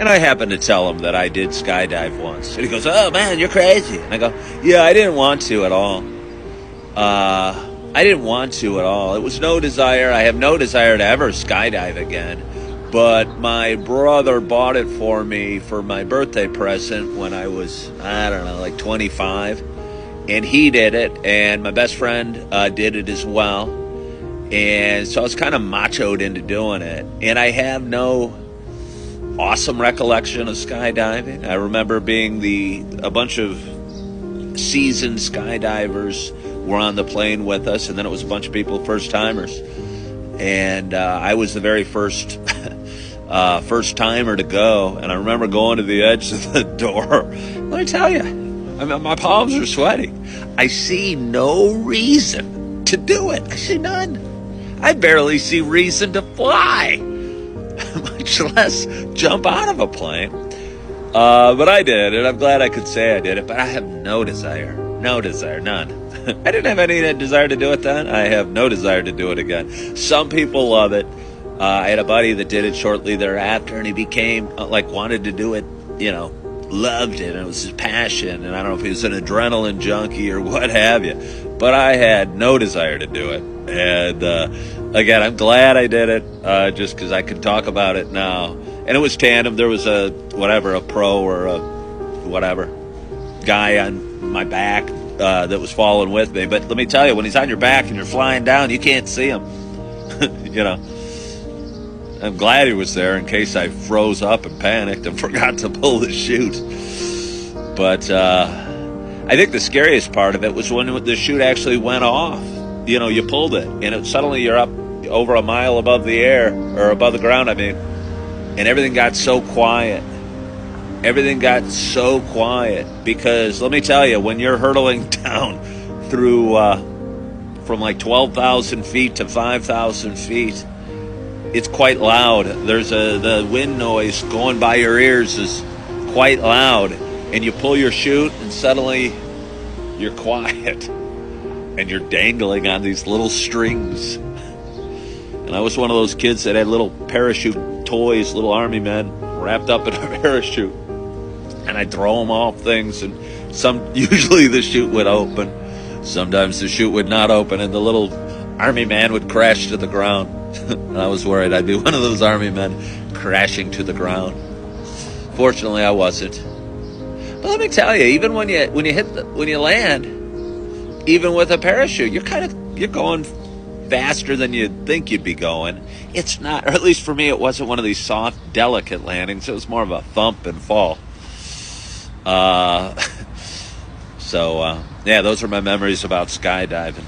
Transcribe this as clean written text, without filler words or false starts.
And I happened to tell him that I did skydive once. And he goes, "Oh, man, you're crazy." And I go, "Yeah, I didn't want to at all. I didn't want to at all. It was no desire. I have no desire to ever skydive again. But my brother bought it for me for my birthday present when I was, I don't know, like 25. And he did it, and my best friend did it as well. And so I was kind of machoed into doing it. And I have no awesome recollection of skydiving. I remember being a bunch of seasoned skydivers were on the plane with us, and then it was a bunch of people, first-timers. And I was the very first timer to go. And I remember going to the edge of the door. Let me tell you, I mean, my palms are sweating. I see no reason to do it. I see none. I barely see reason to fly, much less jump out of a plane. But I did, and I'm glad I could say I did it. But I have no desire, none. I didn't have any desire to do it then. I have no desire to do it again. Some people love it. I had a buddy that did it shortly thereafter, and he became, wanted to do it, loved it, and it was his passion. And I don't know if he was an adrenaline junkie or what have you. But I had no desire to do it. And again, I'm glad I did it, just because I can talk about it now. And it was tandem. There was a pro or a guy on my back that was following with me. But let me tell you, when he's on your back and you're flying down, you can't see him. I'm glad he was there in case I froze up and panicked and forgot to pull the chute. But I think the scariest part of it was when the chute actually went off. You pulled it, and suddenly you're up over a mile above the air, or above the ground, and everything got so quiet. Because let me tell you, when you're hurtling down through from like 12,000 feet to 5,000 feet, it's quite loud. There's the wind noise going by your ears is quite loud, and you pull your chute, and suddenly you're quiet, and you're dangling on these little strings. And I was one of those kids that had little parachute toys, little army men wrapped up in a parachute, and I'd throw them off things, and usually the chute would open, sometimes the chute would not open, and the little army man would crash to the ground. And I was worried I'd be one of those army men crashing to the ground. Fortunately, I wasn't. But let me tell you, even when you land, even with a parachute, you're going faster than you'd think you'd be going. It's not, or at least for me, it wasn't one of these soft, delicate landings. It was more of a thump and fall. So those are my memories about skydiving.